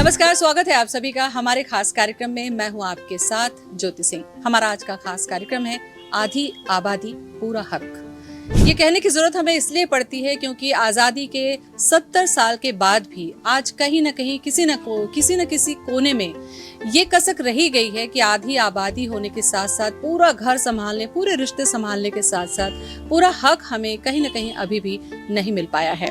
नमस्कार, स्वागत है आप सभी का हमारे खास कार्यक्रम में। मैं हूं आपके साथ ज्योति सिंह। हमारा आज का खास कार्यक्रम है आधी आबादी पूरा हक। ये कहने की जरूरत हमें इसलिए पड़ती है क्योंकि आजादी के 70 साल के बाद भी आज कहीं न कहीं किसी न किसी कोने में ये कसक रही गई है कि आधी आबादी होने के साथ साथ पूरा घर संभालने, पूरे रिश्ते संभालने के साथ साथ पूरा हक हमें कहीं न कहीं अभी भी नहीं मिल पाया है।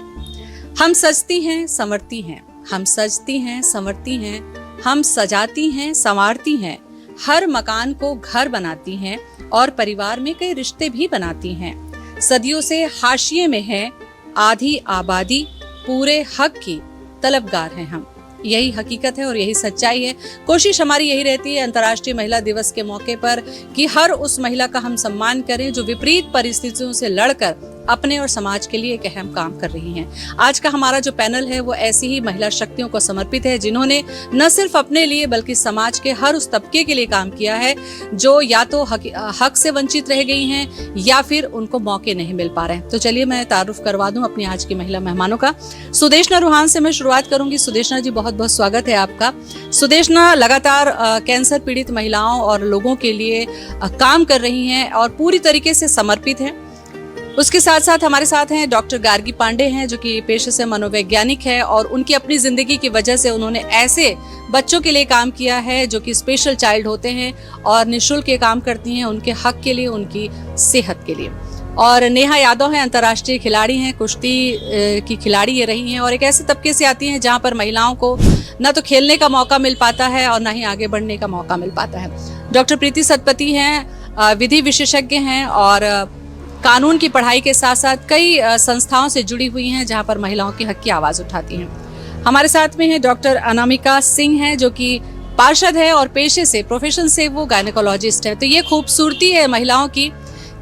हम सजती हैं, संवरती हैं, हम सजती हैं, संवरती हैं, हम सजाती हैं, संवारती हैं, हर मकान को घर बनाती हैं और परिवार में कई रिश्ते भी बनाती हैं। सदियों से हाशिए में है आधी आबादी पूरे हक की तलबगार हैं हम। यही हकीकत है और यही सच्चाई है। कोशिश हमारी यही रहती है अंतर्राष्ट्रीय महिला दिवस के मौके पर कि हर उस महिला का हम सम्मान करें जो विपरीत परिस्थितियों से लड़कर अपने और समाज के लिए एक अहम काम कर रही हैं। आज का हमारा जो पैनल है वो ऐसी ही महिला शक्तियों को समर्पित है जिन्होंने न सिर्फ अपने लिए बल्कि समाज के हर उस तबके के लिए काम किया है जो या तो हक से वंचित रह गई हैं या फिर उनको मौके नहीं मिल पा रहे हैं। तो चलिए मैं तारुफ करवा दूं अपनी आज की महिला मेहमानों का। सुदेशना रुहान से मैं शुरुआत करूंगी। सुदेशना जी, बहुत बहुत स्वागत है आपका। सुदेशना लगातार कैंसर पीड़ित महिलाओं और लोगों के लिए काम कर रही हैं और पूरी तरीके से समर्पित हैं। उसके साथ साथ हमारे साथ हैं डॉक्टर गार्गी पांडे हैं जो कि पेशे से मनोवैज्ञानिक है और उनकी अपनी जिंदगी की वजह से उन्होंने ऐसे बच्चों के लिए काम किया है जो कि स्पेशल चाइल्ड होते हैं और निःशुल्क ये काम करती हैं उनके हक के लिए, उनकी सेहत के लिए। और नेहा यादव हैं, अंतर्राष्ट्रीय खिलाड़ी हैं, कुश्ती की खिलाड़ी ये रही हैं और एक ऐसे तबके से आती हैं जहाँ पर महिलाओं को न तो खेलने का मौका मिल पाता है और न ही आगे बढ़ने का मौका मिल पाता है। डॉक्टर प्रीति सतपथी हैं, विधि विशेषज्ञ हैं और कानून की पढ़ाई के साथ साथ कई संस्थाओं से जुड़ी हुई हैं जहां पर महिलाओं के हक की आवाज उठाती हैं। हमारे साथ में है डॉक्टर अनामिका सिंह हैं जो कि पार्षद है और पेशे से, प्रोफेशन से वो गायनेकोलॉजिस्ट है। तो ये खूबसूरती है महिलाओं की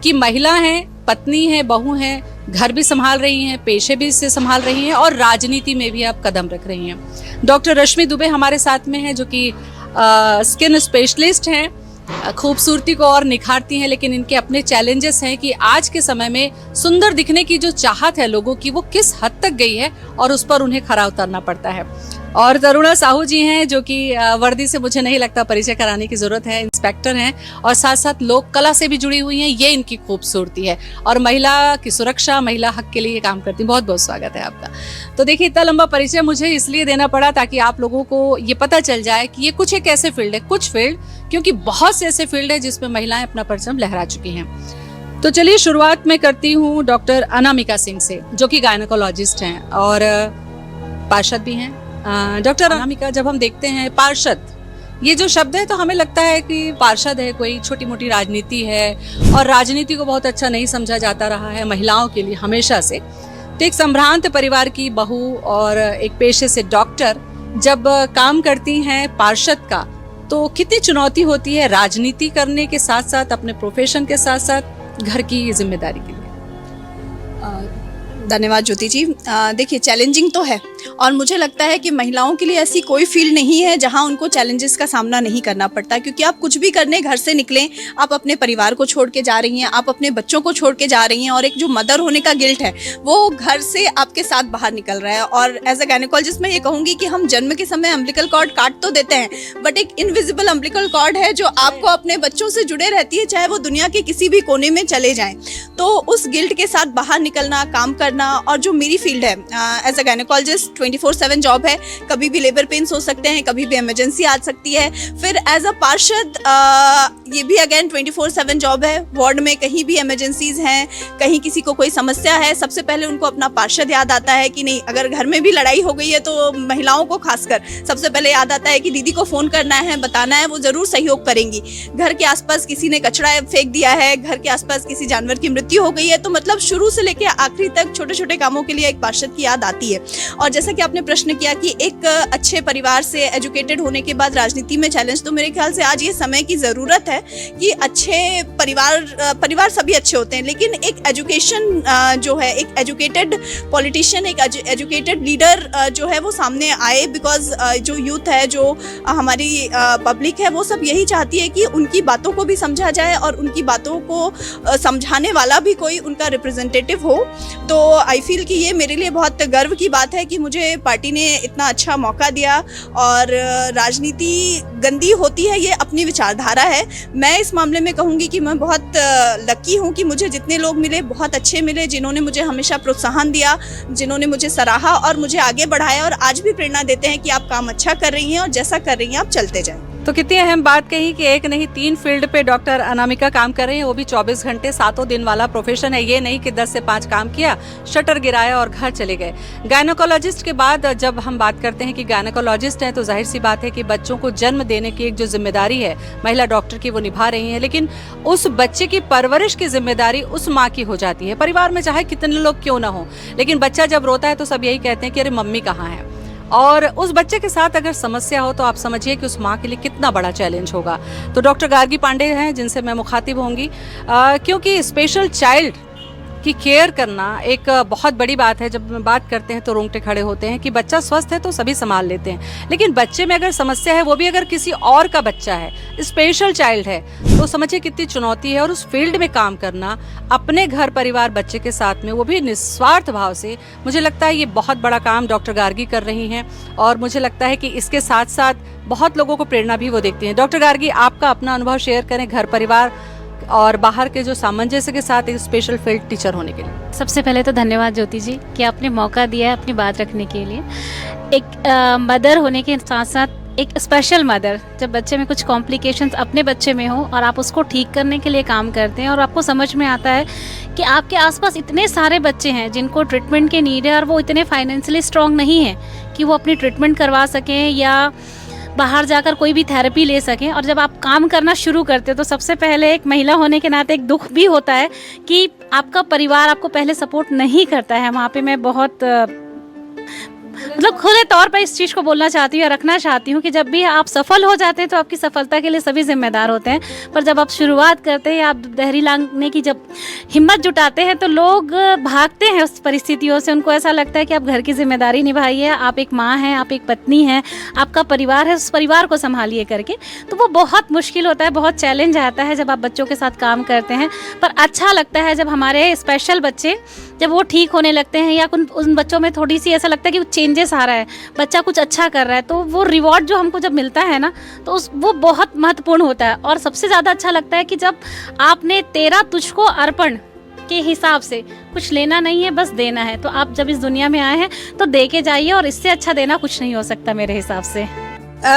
कि महिला हैं, पत्नी है, बहू हैं, घर भी संभाल रही हैं, पेशे भी इससे संभाल रही हैं और राजनीति में भी अब कदम रख रही हैं। डॉक्टर रश्मि दुबे हमारे साथ में है जो कि स्किन स्पेशलिस्ट हैं, खूबसूरती को और निखारती हैं, लेकिन इनके अपने चैलेंजेस हैं कि आज के समय में सुंदर दिखने की जो चाहत है लोगों की वो किस हद तक गई है और उस पर उन्हें खरा उतरना पड़ता है। और तरुणा साहू जी हैं जो कि वर्दी से मुझे नहीं लगता परिचय कराने की जरूरत है, इंस्पेक्टर हैं और साथ साथ लोक कला से भी जुड़ी हुई हैं। ये इनकी खूबसूरती है और महिला की सुरक्षा, महिला हक के लिए ये काम करती हैं। बहुत बहुत स्वागत है आपका। तो देखिए, इतना लंबा परिचय मुझे इसलिए देना पड़ा ताकि आप लोगों को ये पता चल जाए कि ये कुछ एक ऐसे फील्ड है, कुछ फील्ड, क्योंकि बहुत से ऐसे फील्ड है जिसमें महिलाएं अपना परचम लहरा चुकी हैं। तो चलिए शुरुआत में करती हूँ डॉक्टर अनामिका सिंह से जो कि गायनेकोलॉजिस्ट हैं और पार्षद भी हैं। डॉक्टर अनामिका, जब हम देखते हैं पार्षद ये जो शब्द है तो हमें लगता है कि पार्षद है कोई छोटी मोटी राजनीति है और राजनीति को बहुत अच्छा नहीं समझा जाता रहा है महिलाओं के लिए हमेशा से। तो एक संभ्रांत परिवार की बहू और एक पेशे से डॉक्टर जब काम करती हैं पार्षद का, तो कितनी चुनौती होती है राजनीति करने के साथ साथ, अपने प्रोफेशन के साथ साथ घर की जिम्मेदारी के लिए। धन्यवाद ज्योति जी। देखिए, चैलेंजिंग तो है और मुझे लगता है कि महिलाओं के लिए ऐसी कोई फील्ड नहीं है जहां उनको चैलेंजेस का सामना नहीं करना पड़ता, क्योंकि आप कुछ भी करने घर से निकलें, आप अपने परिवार को छोड़ के जा रही हैं, आप अपने बच्चों को छोड़ के जा रही हैं और एक जो मदर होने का गिल्ट है वो घर से आपके साथ बाहर निकल रहा है। और एज अ गायनेकोलॉजिस्ट मैं ये कहूँगी कि हम जन्म के समय अम्बिलिकल कॉर्ड काट तो देते हैं, बट एक इनविजिबल अम्बिलिकल कॉर्ड है जो आपको अपने बच्चों से जुड़े रहती है, चाहे वो दुनिया के किसी भी कोने में चले जाएं। तो उस गिल्ट के साथ बाहर निकलना, काम करना, और जो मेरी फील्ड है एज अ गायनेकोलॉजिस्ट 24/7 जॉब है। कभी भी लेबर पेन्स हो सकते हैं, कभी भी इमरजेंसी आ सकती है। फिर एज अ पार्षद ये भी अगेन 24/7 जॉब है। वार्ड में कहीं भी इमरजेंसीज हैं, कहीं किसी को कोई समस्या है, सबसे पहले उनको अपना पार्षद याद आता है कि नहीं, अगर घर में भी लड़ाई हो गई है तो महिलाओं को खासकर सबसे पहले याद आता है कि दीदी को फ़ोन करना है, बताना है, वो ज़रूर सहयोग करेंगी। घर के आसपास किसी ने कचरा फेंक दिया है, घर के आसपास किसी जानवर की मृत्यु हो गई है, तो मतलब शुरू से लेकर आखिरी तक छोटे छोटे कामों के लिए एक पार्षद की याद आती है। और जैसा कि आपने प्रश्न किया कि एक अच्छे परिवार से एजुकेटेड होने के बाद राजनीति में चैलेंज, तो मेरे ख्याल से आज ये समय की ज़रूरत है है कि अच्छे परिवार सभी अच्छे होते हैं, लेकिन एक एजुकेशन जो है, एक एजुकेटेड पॉलिटिशियन, एक एजुकेटेड लीडर जो है वो सामने आए। बिकॉज जो यूथ है, जो हमारी पब्लिक है, वो सब यही चाहती है कि उनकी बातों को भी समझा जाए और उनकी बातों को समझाने वाला भी कोई उनका रिप्रेजेंटेटिव हो। तो आई फील कि ये मेरे लिए बहुत गर्व की बात है कि मुझे पार्टी ने इतना अच्छा मौका दिया। और राजनीति गंदी होती है, ये अपनी विचारधारा है। मैं इस मामले में कहूँगी कि मैं बहुत लकी हूँ कि मुझे जितने लोग मिले बहुत अच्छे मिले, जिन्होंने मुझे हमेशा प्रोत्साहन दिया, जिन्होंने मुझे सराहा और मुझे आगे बढ़ाया, और आज भी प्रेरणा देते हैं कि आप काम अच्छा कर रही हैं और जैसा कर रही हैं आप चलते जाएं। तो कितनी अहम बात कही कि एक नहीं 3 फील्ड पे डॉक्टर अनामिका काम कर रही हैं, वो भी 24 घंटे 7 दिन वाला प्रोफेशन है। ये नहीं कि 10 से 5 काम किया, शटर गिराया और घर चले गए। गायनोकोलॉजिस्ट के बाद जब हम बात करते हैं कि गायनोकोलॉजिस्ट हैं, तो जाहिर सी बात है कि बच्चों को जन्म देने की एक जो जिम्मेदारी है महिला डॉक्टर की, वो निभा रही हैं। लेकिन उस बच्चे की परवरिश की जिम्मेदारी उस माँ की हो जाती है। परिवार में चाहे कितने लोग क्यों ना हो, लेकिन बच्चा जब रोता है तो सब यही कहते हैं कि अरे मम्मी कहाँ है। और उस बच्चे के साथ अगर समस्या हो तो आप समझिए कि उस माँ के लिए कितना बड़ा चैलेंज होगा। तो डॉक्टर गार्गी पांडे हैं जिनसे मैं मुखातिब होंगी, क्योंकि स्पेशल चाइल्ड की केयर करना एक बहुत बड़ी बात है। जब बात करते हैं तो रोंगटे खड़े होते हैं कि बच्चा स्वस्थ है तो सभी संभाल लेते हैं, लेकिन बच्चे में अगर समस्या है, वो भी अगर किसी और का बच्चा है, स्पेशल चाइल्ड है, तो समझिए कितनी चुनौती है। और उस फील्ड में काम करना अपने घर परिवार बच्चे के साथ में, वो भी निस्वार्थ भाव से, मुझे लगता है ये बहुत बड़ा काम डॉक्टर गार्गी कर रही हैं। और मुझे लगता है कि इसके साथ साथ बहुत लोगों को प्रेरणा भी वो देखती हैं। डॉक्टर गार्गी, आपका अपना अनुभव शेयर करें घर परिवार और बाहर के जो सामंजस्य के साथ एक स्पेशल फील्ड टीचर होने के लिए। सबसे पहले तो धन्यवाद ज्योति जी कि आपने मौका दिया है अपनी बात रखने के लिए। एक मदर होने के साथ साथ एक स्पेशल मदर, जब बच्चे में कुछ कॉम्प्लिकेशंस अपने बच्चे में हो और आप उसको ठीक करने के लिए काम करते हैं, और आपको समझ में आता है कि आपके आसपास इतने सारे बच्चे हैं जिनको ट्रीटमेंट की नीड है, और वो इतने फाइनेंशियली स्ट्रॉन्ग नहीं हैं कि वो अपनी ट्रीटमेंट करवा सकें या बाहर जाकर कोई भी थेरेपी ले सकें। और जब आप काम करना शुरू करते हो तो सबसे पहले एक महिला होने के नाते एक दुख भी होता है कि आपका परिवार आपको पहले सपोर्ट नहीं करता है। वहाँ पे मैं बहुत मतलब खुले तौर पर इस चीज़ को बोलना चाहती हूँ या रखना चाहती हूँ कि जब भी आप सफल हो जाते हैं तो आपकी सफलता के लिए सभी जिम्मेदार होते हैं, पर जब आप शुरुआत करते हैं, आप दहरी लांघने की जब हिम्मत जुटाते हैं, तो लोग भागते हैं उस परिस्थितियों से। उनको ऐसा लगता है कि आप घर की जिम्मेदारी निभाइए, आप एक माँ हैं, आप एक पत्नी हैं, आपका परिवार है, उस परिवार को संभालिए करके। तो वो बहुत मुश्किल होता है, बहुत चैलेंज आता है जब आप बच्चों के साथ काम करते हैं। पर अच्छा लगता है जब हमारे स्पेशल बच्चे जब वो ठीक होने लगते हैं, या उन बच्चों में थोड़ी सी ऐसा लगता है कि चेंजेस आ रहा है, बच्चा कुछ अच्छा कर रहा है, तो वो रिवॉर्ड जो हमको जब मिलता है ना, तो वो बहुत महत्वपूर्ण होता है। और सबसे ज़्यादा अच्छा लगता है कि जब आपने तेरा तुझको अर्पण के हिसाब से, कुछ लेना नहीं है बस देना है, तो आप जब इस दुनिया में आए हैं तो दे के जाइए, और इससे अच्छा देना कुछ नहीं हो सकता मेरे हिसाब से।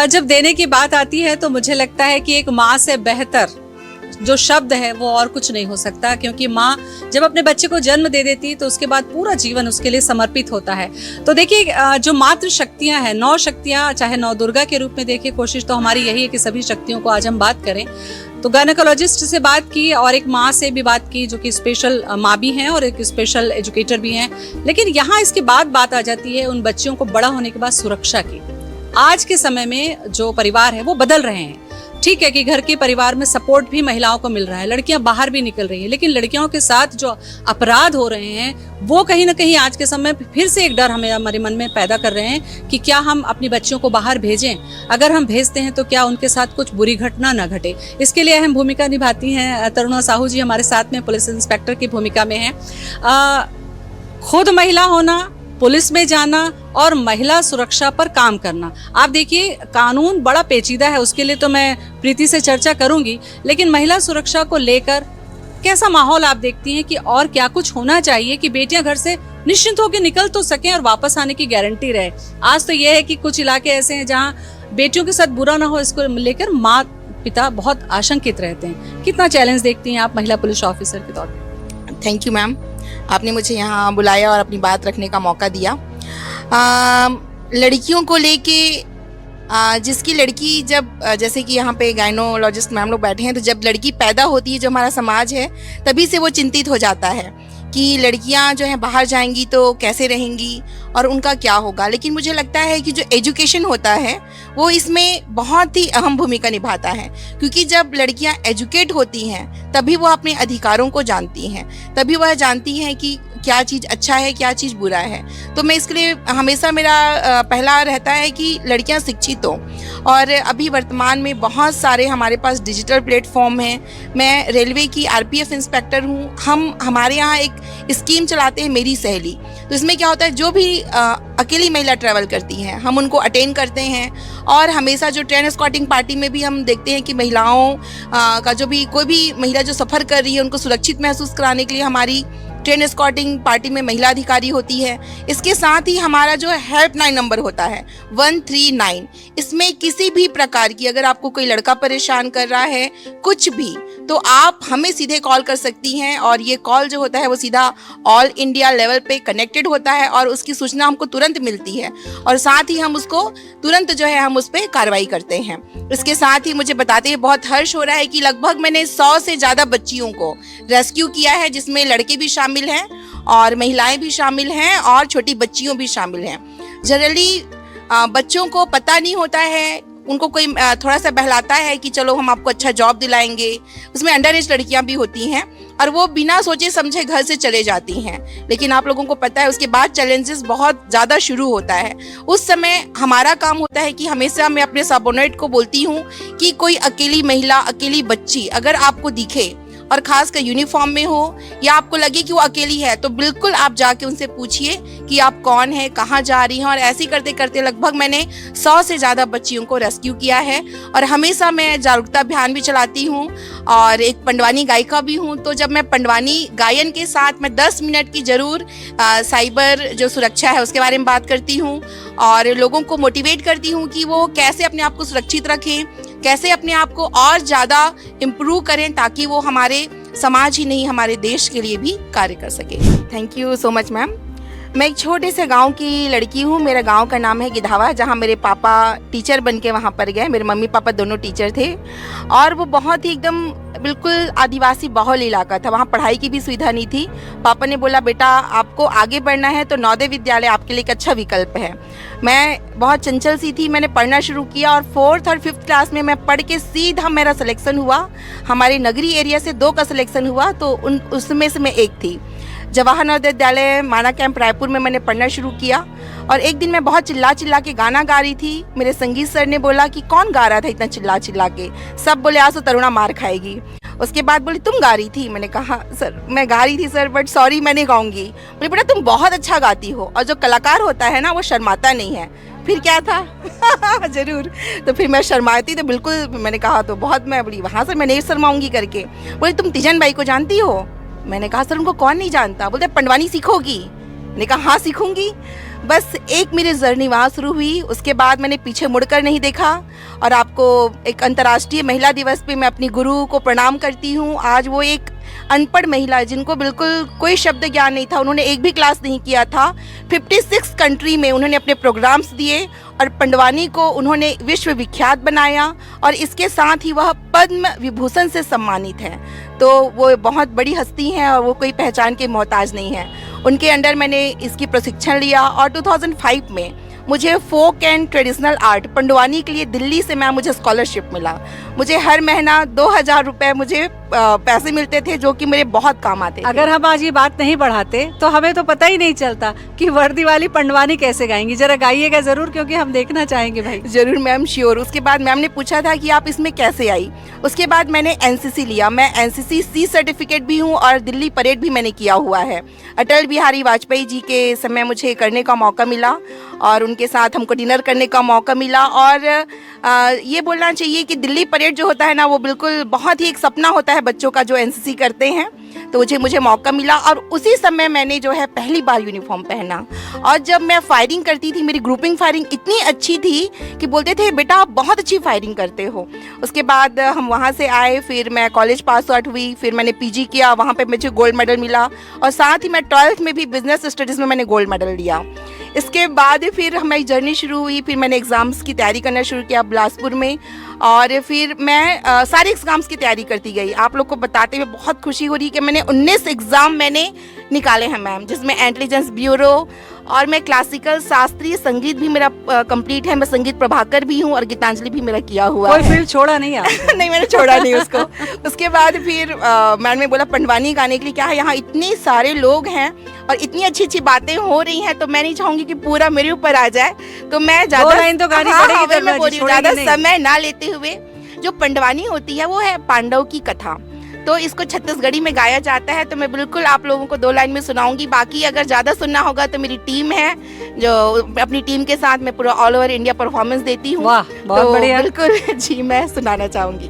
जब देने की बात आती है तो मुझे लगता है कि एक माँ से बेहतर जो शब्द है वो और कुछ नहीं हो सकता, क्योंकि माँ जब अपने बच्चे को जन्म दे देती है तो उसके बाद पूरा जीवन उसके लिए समर्पित होता है। तो देखिए, जो मातृ शक्तियाँ हैं, 9 शक्तियाँ, चाहे 9 दुर्गा के रूप में देखिए, कोशिश तो हमारी यही है कि सभी शक्तियों को आज हम बात करें। तो गायनेकोलॉजिस्ट से बात की और एक माँ से भी बात की, जो कि स्पेशल माँ भी हैं और एक स्पेशल एजुकेटर भी हैं। लेकिन यहाँ इसके बाद बात आ जाती है उन बच्चों को बड़ा होने के बाद सुरक्षा की। आज के समय में जो परिवार है वो बदल रहे हैं। ठीक है कि घर के परिवार में सपोर्ट भी महिलाओं को मिल रहा है, लड़कियां बाहर भी निकल रही हैं, लेकिन लड़कियों के साथ जो अपराध हो रहे हैं वो कहीं ना कहीं आज के समय फिर से एक डर हमारे मन में पैदा कर रहे हैं कि क्या हम अपनी बच्चियों को बाहर भेजें। अगर हम भेजते हैं तो क्या उनके साथ कुछ बुरी घटना न घटे। इसके लिए अहम भूमिका निभाती हैं तरुणा साहू जी, हमारे साथ में पुलिस इंस्पेक्टर की भूमिका में है। खुद महिला होना, पुलिस में जाना और महिला सुरक्षा पर काम करना। आप देखिए, कानून बड़ा पेचीदा है, उसके लिए तो मैं प्रीति से चर्चा करूंगी, लेकिन महिला सुरक्षा को लेकर कैसा माहौल आप देखती हैं कि और क्या कुछ होना चाहिए कि बेटियां घर से निश्चिंत होकर निकल तो सकें और वापस आने की गारंटी रहे। आज तो यह है कि कुछ इलाके ऐसे हैं जहां बेटियों के साथ बुरा ना हो, इसको लेकर माँ पिता बहुत आशंकित रहते हैं। कितना चैलेंज देखती हैं आप महिला पुलिस ऑफिसर के तौर पर? थैंक यू मैम, आपने मुझे यहाँ बुलाया और अपनी बात रखने का मौका दिया। लड़कियों को लेके जिसकी लड़की जब जैसे कि यहाँ पे गायनोलॉजिस्ट मैम लोग बैठे हैं, तो जब लड़की पैदा होती है, जो हमारा समाज है, तभी से वो चिंतित हो जाता है कि लड़कियां जो हैं बाहर जाएंगी तो कैसे रहेंगी और उनका क्या होगा। लेकिन मुझे लगता है कि जो एजुकेशन होता है वो इसमें बहुत ही अहम भूमिका निभाता है, क्योंकि जब लड़कियां एजुकेट होती हैं तभी वो अपने अधिकारों को जानती हैं, तभी वह जानती हैं कि क्या चीज़ अच्छा है, क्या चीज़ बुरा है। तो मैं इसके लिए हमेशा मेरा पहला रहता है कि लड़कियां शिक्षित हों। और अभी वर्तमान में बहुत सारे हमारे पास डिजिटल प्लेटफॉर्म हैं। मैं रेलवे की आरपीएफ इंस्पेक्टर हूँ। हमारे यहाँ एक स्कीम चलाते हैं मेरी सहेली। तो इसमें क्या होता है, जो भी अकेली महिला ट्रैवल करती हैं हम उनको अटेंड करते हैं। और हमेशा जो ट्रेन एस्कॉर्टिंग पार्टी में भी हम देखते हैं कि महिलाओं का जो भी कोई भी महिला जो सफ़र कर रही है उनको सुरक्षित महसूस कराने के लिए हमारी ट्रेन एस्कॉर्टिंग पार्टी में महिला अधिकारी होती है। इसके साथ ही हमारा जो हेल्पलाइन नंबर होता है 139, इसमें किसी भी प्रकार की अगर आपको कोई लड़का परेशान कर रहा है कुछ भी, तो आप हमें सीधे कॉल कर सकती हैं। और ये कॉल जो होता है वो सीधा ऑल इंडिया लेवल पे कनेक्टेड होता है और उसकी सूचना हमको तुरंत मिलती है और साथ ही हम उसको तुरंत जो है हम उस पर कार्रवाई करते हैं। इसके साथ ही मुझे बताते हुए बहुत हर्ष हो रहा है कि लगभग मैंने 100 से ज़्यादा बच्चियों को रेस्क्यू किया है, जिसमें लड़के भी शामिल हैं और महिलाएं भी शामिल हैं और छोटी बच्चियों भी शामिल हैं। जनरली बच्चों को पता नहीं होता है, उनको कोई थोड़ा सा बहलाता है कि चलो हम आपको अच्छा जॉब दिलाएंगे। उसमें अंडर एज लड़कियां भी होती हैं और वो बिना सोचे समझे घर से चले जाती हैं। लेकिन आप लोगों को पता है उसके बाद चैलेंजेस बहुत ज़्यादा शुरू होता है। उस समय हमारा काम होता है कि हमेशा मैं अपने सबऑर्डिनेट को बोलती हूँ कि कोई अकेली महिला, अकेली बच्ची अगर आपको दिखे और खासकर यूनिफॉर्म में हो या आपको लगे कि वो अकेली है, तो बिल्कुल आप जाके उनसे पूछिए कि आप कौन है, कहाँ जा रही हैं। और ऐसे करते करते लगभग मैंने 100 से ज़्यादा बच्चियों को रेस्क्यू किया है। और हमेशा मैं जागरूकता अभियान भी चलाती हूँ और एक पंडवानी गायिका भी हूँ। तो जब मैं पंडवानी गायन के साथ मैं 10 मिनट की ज़रूर साइबर जो सुरक्षा है उसके बारे में बात करती हूँ और लोगों को मोटिवेट करती हूँ कि वो कैसे अपने आप को सुरक्षित रखें, कैसे अपने आप को और ज़्यादा इम्प्रूव करें ताकि वो हमारे समाज ही नहीं हमारे देश के लिए भी कार्य कर सके। Thank you so much ma'am. मैं एक छोटे से गांव की लड़की हूँ। मेरा गांव का नाम है गिधावा, जहाँ मेरे पापा टीचर बन के वहाँ पर गए। मेरे मम्मी पापा दोनों टीचर थे और वो बहुत ही एकदम बिल्कुल आदिवासी बहुल इलाका था। वहाँ पढ़ाई की भी सुविधा नहीं थी। पापा ने बोला बेटा आपको आगे बढ़ना है तो नवोदय विद्यालय आपके लिए एक अच्छा विकल्प है। मैं बहुत चंचल सी थी, मैंने पढ़ना शुरू किया और 4th और 5th क्लास में मैं पढ़ के सीधा मेरा सिलेक्शन हुआ। हमारे नगरी एरिया से 2 का सिलेक्शन हुआ, तो उसमें से मैं एक थी। जवाहर नवोदय विद्यालय माना कैंप रायपुर में मैंने पढ़ना शुरू किया और एक दिन मैं बहुत चिल्ला चिल्ला के गाना गा रही थी। मेरे संगीत सर ने बोला कि कौन गा रहा था इतना चिल्ला चिल्ला के? सब बोले आज तो तरुणा मार खाएगी। उसके बाद बोली तुम गा रही थी? मैंने कहा सर मैं गा रही थी सर, बट सॉरी मैं नहीं गाऊंगी। बोले बेटा तुम बहुत अच्छा गाती हो और जो कलाकार होता है ना वो शर्माता नहीं है। फिर क्या था जरूर। तो फिर मैं शर्माती तो बिल्कुल, मैंने कहा तो बहुत, मैं बोली वहाँ से मैं नहीं शर्माऊंगी करके। बोले तुम तीजन बाई को जानती हो? मैंने कहा सर उनको कौन नहीं जानता। बोलते पंडवानी सीखोगी? मैंने कहा हाँ सीखूंगी। बस एक मेरी जर्नी वहाँ शुरू हुई। उसके बाद मैंने पीछे मुड़कर नहीं देखा और आपको एक अंतर्राष्ट्रीय महिला दिवस पे मैं अपनी गुरु को प्रणाम करती हूँ। आज वो एक अनपढ़ महिला जिनको बिल्कुल कोई शब्द ज्ञान नहीं था, उन्होंने एक भी क्लास नहीं किया था, 56 कंट्री में उन्होंने अपने प्रोग्राम्स दिए और पंडवानी को उन्होंने विश्व विख्यात बनाया और इसके साथ ही वह पद्म विभूषण से सम्मानित हैं। तो वो बहुत बड़ी हस्ती हैं और वो कोई पहचान के मोहताज नहीं है। उनके अंडर मैंने इसकी प्रशिक्षण लिया और 2005 में मुझे फोक एंड ट्रेडिशनल आर्ट पंडवानी के लिए दिल्ली से मुझे स्कॉलरशिप मिला। मुझे हर महीना 2000 रुपये मुझे पैसे मिलते थे जो कि मेरे बहुत काम आते थे। अगर हम आज ये बात नहीं बढ़ाते तो हमें तो पता ही नहीं चलता कि वर्दी वाली पंडवानी कैसे गाएंगी। जरा गाइएगा जरूर क्योंकि हम देखना चाहेंगे भाई। जरूर मैम, श्योर। उसके बाद मैम ने पूछा था कि आप इसमें कैसे आई। उसके बाद मैंने एनसीसी लिया। मैं एनसीसी सी सर्टिफिकेट भी हूँ और दिल्ली परेड भी मैंने किया हुआ है। अटल बिहारी वाजपेयी जी के समय मुझे करने का मौका मिला और उनके साथ हमको डिनर करने का मौका मिला। और ये बोलना चाहिए कि दिल्ली परेड जो होता है ना वो बिल्कुल बहुत ही एक सपना होता है बच्चों का जो एनसीसी करते हैं। तो मुझे मौका मिला और उसी समय मैंने जो है पहली बार यूनिफॉर्म पहना। और जब मैं फायरिंग करती थी, मेरी ग्रुपिंग फायरिंग इतनी अच्छी थी कि बोलते थे बेटा आप बहुत अच्छी फायरिंग करते हो। उसके बाद हम वहाँ से आए, फिर मैं कॉलेज पास आउट हुई, फिर मैंने पीजी किया, वहाँ पे मुझे गोल्ड मेडल मिला और साथ ही मैं 12th में भी बिजनेस स्टडीज़ में मैंने गोल्ड मेडल लिया। इसके बाद फिर हमारी जर्नी शुरू हुई। फिर मैंने एग्ज़ाम्स की तैयारी करना शुरू किया बिलासपुर में, और फिर मैं सारे एग्ज़ाम्स की तैयारी करती गई। आप लोग को बताते हुए बहुत खुशी हो रही है कि मैंने 19 एग्ज़ाम मैंने निकाले हैं मैम, जिसमें इंटेलिजेंस ब्यूरो, और मैं क्लासिकल शास्त्रीय संगीत भी मेरा कंप्लीट है। मैं संगीत प्रभाकर भी हूँ और गीतांजलि भी मेरा किया हुआ कोई है। फील्ड छोड़ा नहीं आपने? नहीं, मैंने छोड़ा नहीं उसको। उसके बाद फिर मैम ने बोला पंडवानी गाने के लिए क्या है, यहाँ इतने सारे लोग हैं और इतनी अच्छी अच्छी बातें हो रही हैं, तो मैं नहीं चाहूंगी कि पूरा मेरे ऊपर आ जाए, तो मैं दो लाइन तो गानी पड़ेगी, वही मैं बोल रही हूँ, छोड़ेगी ज्यादा नहीं। समय ना लेते हुए जो पंडवानी होती है वो है पांडव की कथा, तो इसको छत्तीसगढ़ी में गाया जाता है। तो मैं बिल्कुल आप लोगों को 2 लाइन में सुनाऊंगी। बाकी अगर ज़्यादा सुनना होगा तो मेरी टीम है, जो अपनी टीम के साथ मैं पूरा ऑल ओवर इंडिया परफॉर्मेंस देती हूँ। वाह, बहुत तो बढ़िया। बिल्कुल जी, मैं सुनाना चाहूंगी।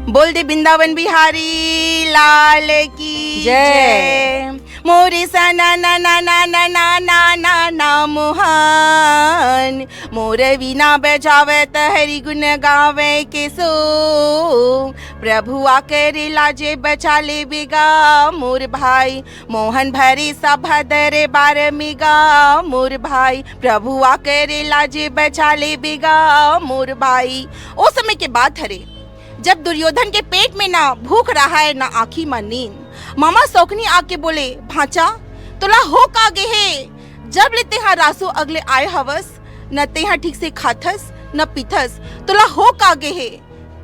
बोल दे वृंदावन बिहारी लाल की जय। मोरे सा ना ना ना ना ना ना ना ना ना मोहन, मोर वीणा बजावे हरि गुण गावे के सो, प्रभु आकर लाजे बचा ले बेगा मोर भाई, मोहन भरे सभा दर बार मेगा मोर भाई, प्रभु आकर लाजे बचा ले बेगा मोर भाई। ओ समय के बात हरे जब दुर्योधन के पेट में ना भूख रहा है ना आँखी में नींद, मामा शौकनी आके बोले भांचा तोला हो कागे है, जब लेते हैं रासो अगले आए हवस, न ते हैं ठीक से खाथस न पीथस, तोला हो कागे है।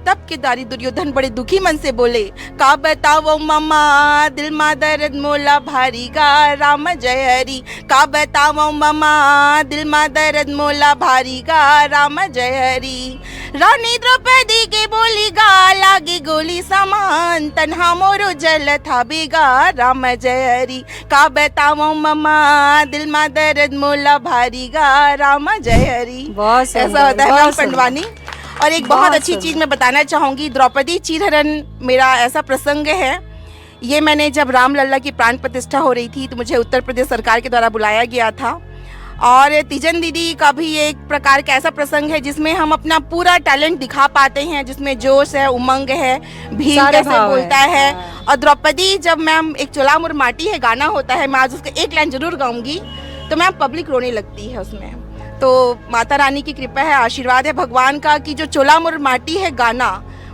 तब के दारी दुर्योधन बड़े दुखी मन से बोले का बताओ मामा दिल मा दर्द मोला भारी गा राम जय हरि, का बताओ मामा दिल मा दर्द मोला भारी गा राम जय हरि। रानी द्रौपदी के बोली गा लागे गोली सामान, तन्हा मोरो जल था बेगा राम जय हरि, का बताओ मामा दिल मा दर्द मोला भारी गा राम जय हरि। बहुत सुंदर, ऐसा होता है बहुत मैम सुंदर। पंडवानी। और एक बहुत बहुत अच्छी सुंदर। चीज मैं बताना चाहूंगी, द्रौपदी चीरहरण मेरा ऐसा प्रसंग है। ये मैंने जब रामलला की प्राण प्रतिष्ठा हो रही थी तो मुझे उत्तर प्रदेश सरकार के द्वारा बुलाया गया था, और तीजन दीदी का भी एक प्रकार का ऐसा प्रसंग है जिसमें हम अपना पूरा टैलेंट दिखा पाते हैं, जिसमें जोश है, उमंग है, भीम सारे कैसे भाव बोलता है। है। हाँ। और द्रौपदी जब मैम एक चोला मुर माटी है गाना होता है, मैं आज उसका एक लाइन जरूर गाऊंगी, तो मैम पब्लिक रोने लगती है उसमें। तो माता रानी की कृपा है, आशीर्वाद है भगवान का कि जो चोला मुर माटी है गाना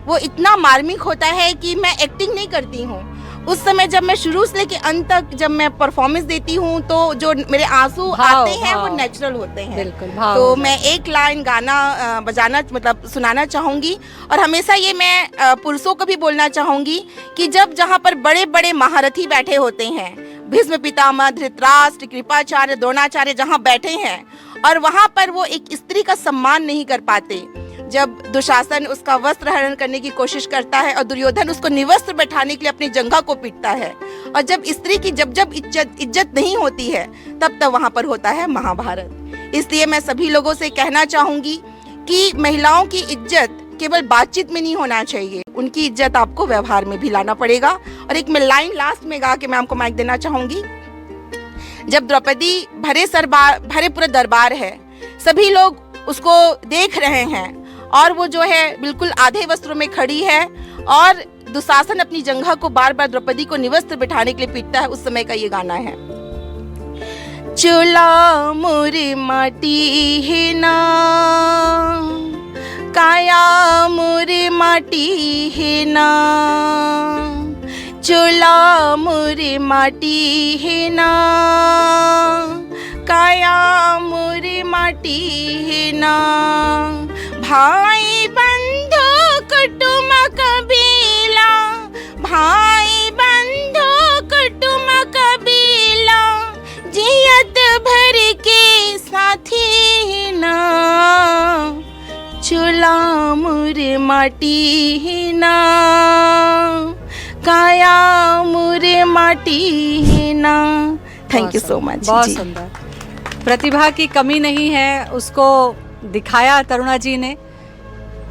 वो इतना मार्मिक होता है कि मैं एक्टिंग नहीं करती हूँ। उस समय जब मैं शुरू से लेके अंत तक जब मैं परफॉर्मेंस देती हूँ तो जो मेरे आंसू भाव, आते हैं वो भाव। नेचुरल होते हैं। बिल्कुल, भाव तो हो मैं एक लाइन गाना बजाना मतलब सुनाना चाहूँगी, और हमेशा ये मैं पुरुषों को भी बोलना चाहूँगी कि जब जहाँ पर बड़े बड़े महारथी बैठे होते हैं, भीष्म पितामह, धृतराष्ट्र, कृपाचार्य, द्रोणाचार्य जहाँ बैठे हैं, और वहाँ पर वो एक स्त्री का सम्मान नहीं कर पाते, जब दुशासन उसका वस्त्र हरण करने की कोशिश करता है और दुर्योधन उसको निवस्त्र बैठाने के लिए अपनी जंघा को पीटता है, और जब स्त्री की जब जब इज्जत नहीं होती है तब तब वहाँ पर होता है महाभारत। इसलिए मैं सभी लोगों से कहना चाहूँगी कि महिलाओं की इज्जत केवल बातचीत में नहीं होना चाहिए, उनकी इज्जत आपको व्यवहार में भी लाना पड़ेगा। और एक मैं लाइन लास्ट में गा के मैं आपको माइक देना चाहूँगी। जब द्रौपदी भरे पूरे दरबार है, सभी लोग उसको देख रहे हैं, और वो जो है बिल्कुल आधे वस्त्रों में खड़ी है, और दुशासन अपनी जंघा को बार बार द्रौपदी को निवस्त्र बिठाने के लिए पीटता है। उस समय का ये गाना है। चोला मोरे माटी है ना, काया मोरे माटी है ना, चोला मोरे माटी है ना, काया मोरे माटी है ना, भाई बंधु कुटुम कबीला, भाई बंधु कुटुम कबीला, जियत भर के साथी ना, चोला मुरे माटी है ना, काया मुरे माटी है ना। Thank you so much. बहुत सुंदर। प्रतिभा की कमी नहीं है, उसको दिखाया तरुणा जी ने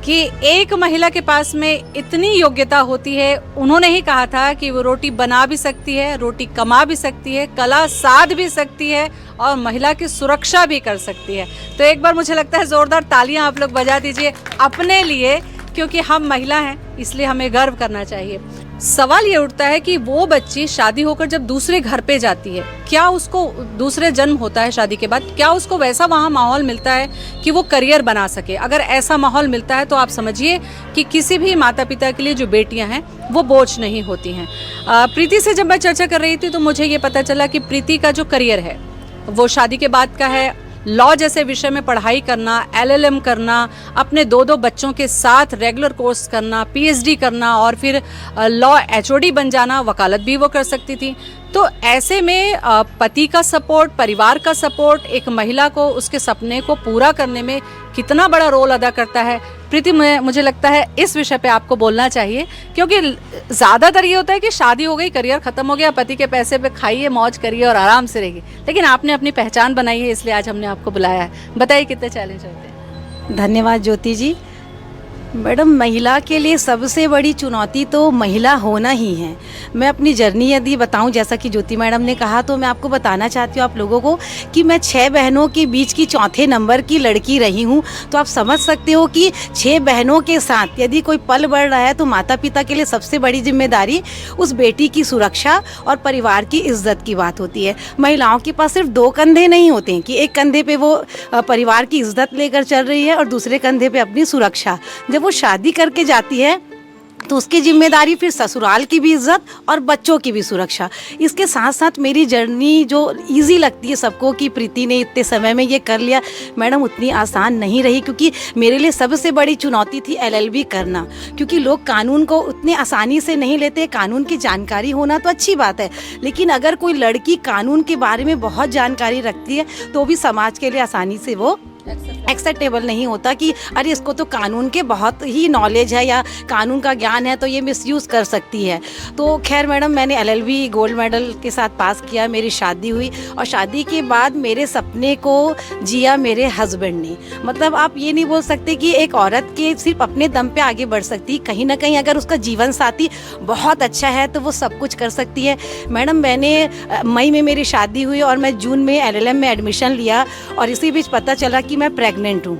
कि एक महिला के पास में इतनी योग्यता होती है। उन्होंने ही कहा था कि वो रोटी बना भी सकती है, रोटी कमा भी सकती है, कला साध भी सकती है, और महिला की सुरक्षा भी कर सकती है। तो एक बार मुझे लगता है जोरदार तालियां आप लोग बजा दीजिए अपने लिए, क्योंकि हम महिला हैं इसलिए हमें गर्व करना चाहिए। सवाल ये उठता है कि वो बच्ची शादी होकर जब दूसरे घर पे जाती है, क्या उसको दूसरे जन्म होता है शादी के बाद, क्या उसको वैसा वहाँ माहौल मिलता है कि वो करियर बना सके? अगर ऐसा माहौल मिलता है तो आप समझिए कि किसी भी माता पिता के लिए जो बेटियां हैं वो बोझ नहीं होती हैं। प्रीति से जब मैं चर्चा कर रही थी तो मुझे ये पता चला कि प्रीति का जो करियर है वो शादी के बाद का है। लॉ जैसे विषय में पढ़ाई करना, LLM करना, अपने 2 बच्चों के साथ रेगुलर कोर्स करना, PhD करना और फिर लॉ HOD बन जाना, वकालत भी वो कर सकती थी। तो ऐसे में पति का सपोर्ट, परिवार का सपोर्ट एक महिला को उसके सपने को पूरा करने में कितना बड़ा रोल अदा करता है। प्रीति, मुझे लगता है इस विषय पे आपको बोलना चाहिए, क्योंकि ज़्यादातर ये होता है कि शादी हो गई, करियर ख़त्म हो गया, पति के पैसे पे खाइए, मौज करिए और आराम से रहिए। लेकिन आपने अपनी पहचान बनाई है, इसलिए आज हमने आपको बुलाया है। बताइए कितने चैलेंज होते हैं? धन्यवाद ज्योति जी। मैडम, महिला के लिए सबसे बड़ी चुनौती तो महिला होना ही है। मैं अपनी जर्नी यदि बताऊं, जैसा कि ज्योति मैडम ने कहा, तो मैं आपको बताना चाहती हूं आप लोगों को कि मैं 6 बहनों के बीच की चौथे नंबर की लड़की रही हूं। तो आप समझ सकते हो कि 6 बहनों के साथ यदि कोई पल बढ़ रहा है तो माता पिता के लिए सबसे बड़ी जिम्मेदारी उस बेटी की सुरक्षा और परिवार की इज्जत की बात होती है। महिलाओं के पास सिर्फ 2 कंधे नहीं होते हैं कि एक कंधे पे वो परिवार की इज्जत लेकर चल रही है और दूसरे कंधे पे अपनी सुरक्षा। जब वो शादी करके जाती है तो उसकी जिम्मेदारी फिर ससुराल की भी इज्जत और बच्चों की भी सुरक्षा। इसके साथ साथ मेरी जर्नी जो इजी लगती है सबको कि प्रीति ने इतने समय में ये कर लिया, मैडम उतनी आसान नहीं रही, क्योंकि मेरे लिए सबसे बड़ी चुनौती थी LLB करना। क्योंकि लोग कानून को उतने आसानी से नहीं लेते। कानून की जानकारी होना तो अच्छी बात है, लेकिन अगर कोई लड़की कानून के बारे में बहुत जानकारी रखती है तो भी समाज के लिए आसानी से वो एक्सेप्टेबल नहीं होता कि अरे इसको तो कानून के बहुत ही नॉलेज है या कानून का ज्ञान है तो ये मिसयूज़ कर सकती है। तो खैर मैडम, मैंने LLB गोल्ड मेडल के साथ पास किया, मेरी शादी हुई और शादी के बाद मेरे सपने को जिया मेरे हस्बैंड ने। मतलब आप ये नहीं बोल सकते कि एक औरत के सिर्फ अपने दम पे आगे बढ़ सकती, कहीं ना कहीं अगर उसका जीवन साथी बहुत अच्छा है तो वो सब कुछ कर सकती है। मैडम, मैंने मई में मेरी शादी हुई और मैं जून में LLM में एडमिशन लिया और इसी बीच पता चला कि मैं प्रेग्नेंट हूँ।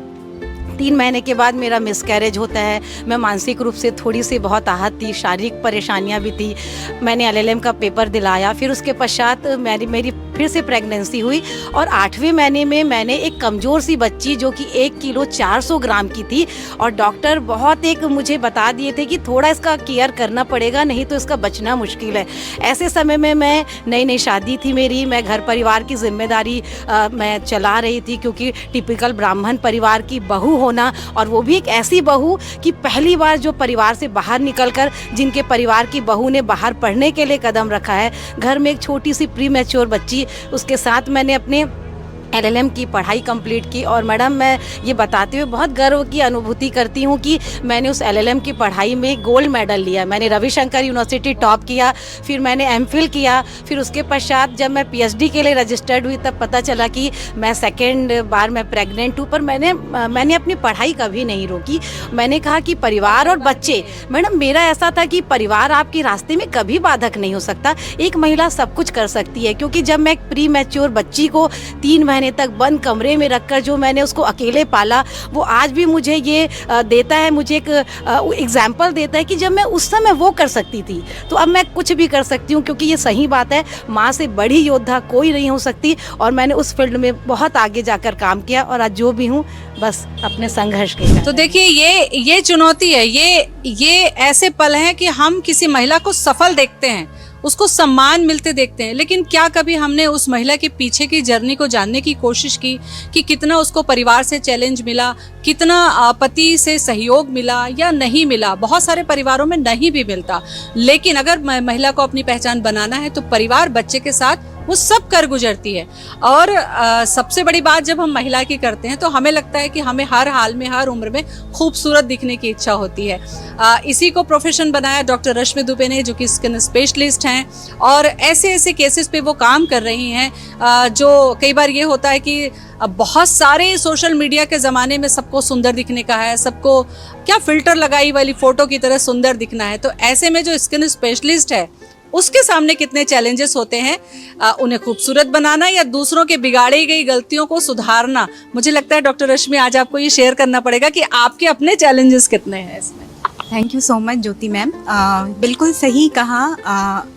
3 महीने के बाद मेरा मिसकैरेज होता है। मैं मानसिक रूप से थोड़ी सी बहुत आहत थी, शारीरिक परेशानियां भी थी। मैंने LLM का पेपर दिलाया, फिर उसके पश्चात मेरी फिर से प्रेगनेंसी हुई और 8वें महीने में मैंने एक कमज़ोर सी बच्ची जो कि 1 किलो 400 ग्राम की थी और डॉक्टर बहुत मुझे बता दिए थे कि थोड़ा इसका केयर करना पड़ेगा, नहीं तो इसका बचना मुश्किल है। ऐसे समय में मैं नई शादी थी मेरी, मैं घर परिवार की जिम्मेदारी मैं चला रही थी, क्योंकि टिपिकल ब्राह्मण परिवार की बहू होना और वो भी एक ऐसी बहू कि पहली बार जो परिवार से बाहर निकलकर जिनके परिवार की बहू ने बाहर पढ़ने के लिए कदम रखा है, घर में एक छोटी सी प्री मैच्योर बच्ची, उसके साथ मैंने अपने LLM की पढ़ाई कंप्लीट की। और मैडम, मैं ये बताते हुए बहुत गर्व की अनुभूति करती हूँ कि मैंने उस LLM की पढ़ाई में गोल्ड मेडल लिया। मैंने रविशंकर यूनिवर्सिटी टॉप किया, फिर मैंने MPhil किया, फिर उसके पश्चात जब मैं PhD के लिए रजिस्टर्ड हुई तब पता चला कि मैं 2nd बार मैं प्रेग्नेंट हूँ। पर मैंने अपनी पढ़ाई कभी नहीं रोकी। मैंने कहा कि परिवार और बच्चे, मैडम मेरा ऐसा था कि परिवार आपके रास्ते में कभी बाधक नहीं हो सकता, एक महिला सब कुछ कर सकती है। क्योंकि जब मैं एक प्री मैच्योर बच्ची को 3 महीने तक बंद कमरे में रखकर जो मैंने उसको अकेले पाला, वो आज भी मुझे ये देता है, मुझे एक एग्जाम्पल देता है कि जब मैं उस समय वो कर सकती थी तो अब मैं कुछ भी कर सकती हूँ। क्योंकि ये सही बात है, माँ से बड़ी योद्धा कोई नहीं हो सकती। और मैंने उस फील्ड में बहुत आगे जाकर काम किया और आज जो भी हूँ बस अपने संघर्ष के। तो देखिए, ये चुनौती है, ये ऐसे पल हैं कि हम किसी महिला को सफल देखते हैं, उसको सम्मान मिलते देखते हैं, लेकिन क्या कभी हमने उस महिला के पीछे की जर्नी को जानने की कोशिश की कि कितना उसको परिवार से चैलेंज मिला, कितना पति से सहयोग मिला या नहीं मिला? बहुत सारे परिवारों में नहीं भी मिलता। लेकिन अगर महिला को अपनी पहचान बनाना है तो परिवार, बच्चे के साथ वो सब कर गुजरती है। और सबसे बड़ी बात जब हम महिला की करते हैं तो हमें लगता है कि हमें हर हाल में, हर उम्र में खूबसूरत दिखने की इच्छा होती है। इसी को प्रोफेशन बनाया डॉक्टर रश्मि दुबे ने, जो कि स्किन स्पेशलिस्ट हैं और ऐसे केसेस पे वो काम कर रही हैं। जो कई बार ये होता है कि बहुत सारे सोशल मीडिया के ज़माने में सबको सुंदर दिखने का है, सबको क्या फिल्टर लगाई वाली फ़ोटो की तरह सुंदर दिखना है। तो ऐसे में जो स्किन स्पेशलिस्ट है उसके सामने कितने चैलेंजेस होते हैं, उन्हें खूबसूरत बनाना या दूसरों के बिगाड़ी गई गलतियों को सुधारना। मुझे लगता है डॉक्टर रश्मि, आज आपको ये शेयर करना पड़ेगा कि आपके अपने चैलेंजेस कितने हैं इसमें। Thank you so much Jyoti ma'am. बिल्कुल सही कहा।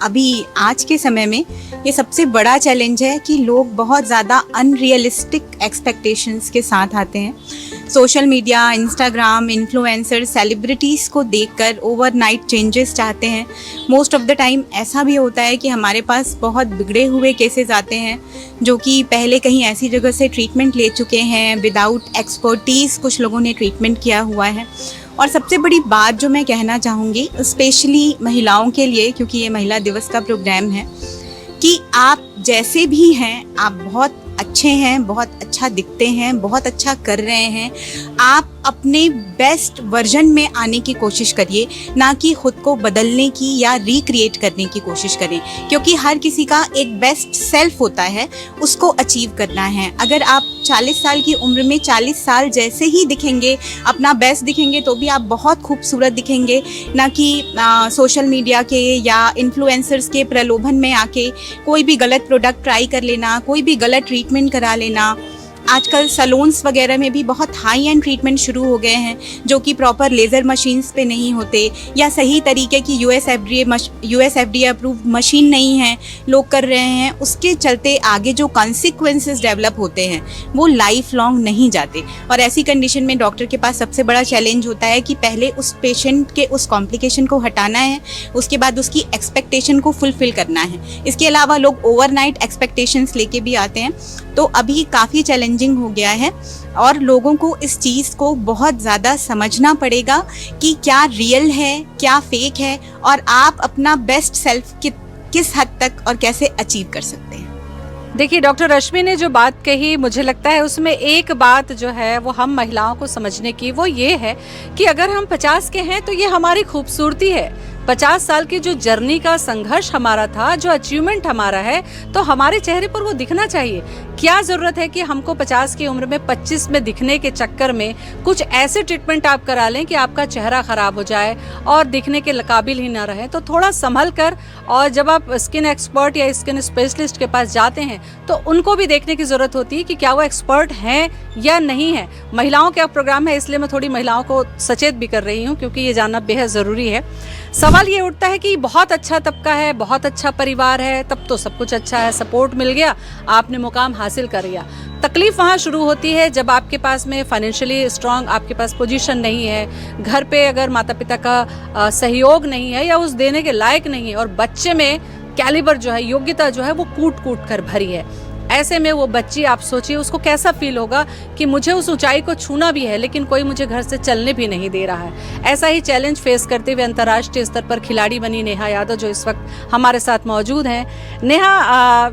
अभी आज के समय में ये सबसे बड़ा चैलेंज है कि लोग बहुत ज़्यादा अनरियलिस्टिक एक्सपेक्टेशंस के साथ आते हैं। Social media, Instagram, influencer, celebrities को देखकर ओवरनाइट चेंजेस चाहते हैं। मोस्ट ऑफ द टाइम ऐसा भी होता है कि हमारे पास बहुत बिगड़े हुए केसेस आते हैं जो कि पहले कहीं ऐसी जगह से ट्रीटमेंट ले चुके हैं, विदाउट एक्सपर्टीज़ कुछ लोगों ने ट्रीटमेंट किया हुआ है। और सबसे बड़ी बात जो मैं कहना चाहूँगी स्पेशली महिलाओं के लिए, क्योंकि ये महिला दिवस का प्रोग्राम है, कि आप जैसे भी हैं आप बहुत अच्छे हैं, बहुत अच्छा दिखते हैं, बहुत अच्छा कर रहे हैं। आप अपने बेस्ट वर्जन में आने की कोशिश करिए, ना कि खुद को बदलने की या रिक्रिएट करने की कोशिश करें, क्योंकि हर किसी का एक बेस्ट सेल्फ होता है, उसको अचीव करना है। अगर आप 40 साल की उम्र में 40 साल जैसे ही दिखेंगे, अपना बेस्ट दिखेंगे, तो भी आप बहुत खूबसूरत दिखेंगे, ना कि सोशल मीडिया के या इन्फ्लुएंसर्स के प्रलोभन में आके कोई भी गलत प्रोडक्ट ट्राई कर लेना, कोई भी गलत ट्रीटमेंट करा लेना। आजकल सैलून्स वगैरह में भी बहुत हाई एंड ट्रीटमेंट शुरू हो गए हैं जो कि प्रॉपर लेज़र मशीन्स पे नहीं होते या सही तरीके की यूएसएफडीए अप्रूव्ड मशीन नहीं है, लोग कर रहे हैं। उसके चलते आगे जो कॉन्सिक्वेंसेस डेवलप होते हैं वो लाइफ लॉन्ग नहीं जाते। और ऐसी कंडीशन में डॉक्टर के पास सबसे बड़ा चैलेंज होता है कि पहले उस पेशेंट के उस कॉम्प्लिकेशन को हटाना है, उसके बाद उसकी एक्सपेक्टेशन को फुलफिल करना है। इसके अलावा लोग ओवरनाइट एक्सपेक्टेशंस लेके भी आते हैं, तो अभी काफ़ी चैलेंजिंग हो गया है और लोगों को इस चीज़ को बहुत ज़्यादा समझना पड़ेगा कि क्या रियल है, क्या फेक है, और आप अपना बेस्ट सेल्फ किस हद तक और कैसे अचीव कर सकते हैं। देखिए डॉक्टर रश्मि ने जो बात कही, मुझे लगता है उसमें एक बात जो है वो हम महिलाओं को समझने की, वो ये है कि अगर हम 50 के हैं तो ये हमारी खूबसूरती है। 50 साल की जो जर्नी का संघर्ष हमारा था, जो अचीवमेंट हमारा है, तो हमारे चेहरे पर वो दिखना चाहिए। क्या ज़रूरत है कि हमको 50 की उम्र में 25 में दिखने के चक्कर में कुछ ऐसे ट्रीटमेंट आप करा लें कि आपका चेहरा ख़राब हो जाए और दिखने के काबिल ही ना रहे। तो थोड़ा संभल कर, और जब आप स्किन एक्सपर्ट या स्किन स्पेशलिस्ट के पास जाते हैं तो उनको भी देखने की ज़रूरत होती है कि क्या वो एक्सपर्ट हैं या नहीं है। महिलाओं का प्रोग्राम है, इसलिए मैं थोड़ी महिलाओं को सचेत भी कर रही हूँ, क्योंकि ये जानना बेहद ज़रूरी है। सवाल ये उठता है कि बहुत अच्छा तबका है, बहुत अच्छा परिवार है, तब तो सब कुछ अच्छा है, सपोर्ट मिल गया, आपने मुकाम हासिल कर लिया। तकलीफ वहाँ शुरू होती है जब आपके पास में फाइनेंशियली स्ट्रांग आपके पास पोजीशन नहीं है, घर पे अगर माता पिता का सहयोग नहीं है या उस देने के लायक नहीं है, और बच्चे में कैलिबर जो है, योग्यता जो है वो कूट कूट कर भरी है। ऐसे में वो बच्ची, आप सोचिए उसको कैसा फील होगा कि मुझे उस ऊंचाई को छूना भी है लेकिन कोई मुझे घर से चलने भी नहीं दे रहा है। ऐसा ही चैलेंज फेस करते हुए अंतर्राष्ट्रीय स्तर पर खिलाड़ी बनी नेहा यादव, जो इस वक्त हमारे साथ मौजूद हैं। नेहा,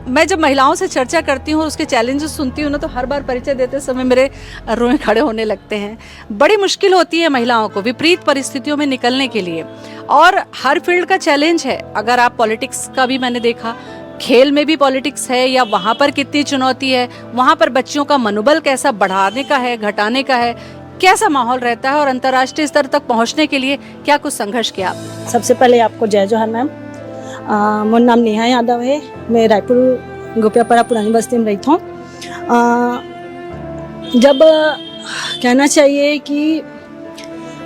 मैं जब महिलाओं से चर्चा करती हूँ और उसके चैलेंजेस सुनती हूँ ना, तो हर बार परिचय देते समय मेरे रोए खड़े होने लगते हैं। बड़ी मुश्किल होती है महिलाओं को विपरीत परिस्थितियों में निकलने के लिए, और हर फील्ड का चैलेंज है। अगर आप पॉलिटिक्स का भी मैंने देखा, खेल में भी पॉलिटिक्स है, या वहाँ पर कितनी चुनौती है, वहाँ पर बच्चियों का मनोबल कैसा बढ़ाने का है, घटाने का है, कैसा माहौल रहता है, और अंतर्राष्ट्रीय स्तर तक पहुँचने के लिए क्या कुछ संघर्ष किया आप? सबसे पहले आपको जय जोहार मैम। मेरा नाम नेहा यादव है, मैं रायपुर गोपियापाड़ा पुरानी बस्ती में रहती हूँ। जब कहना चाहिए कि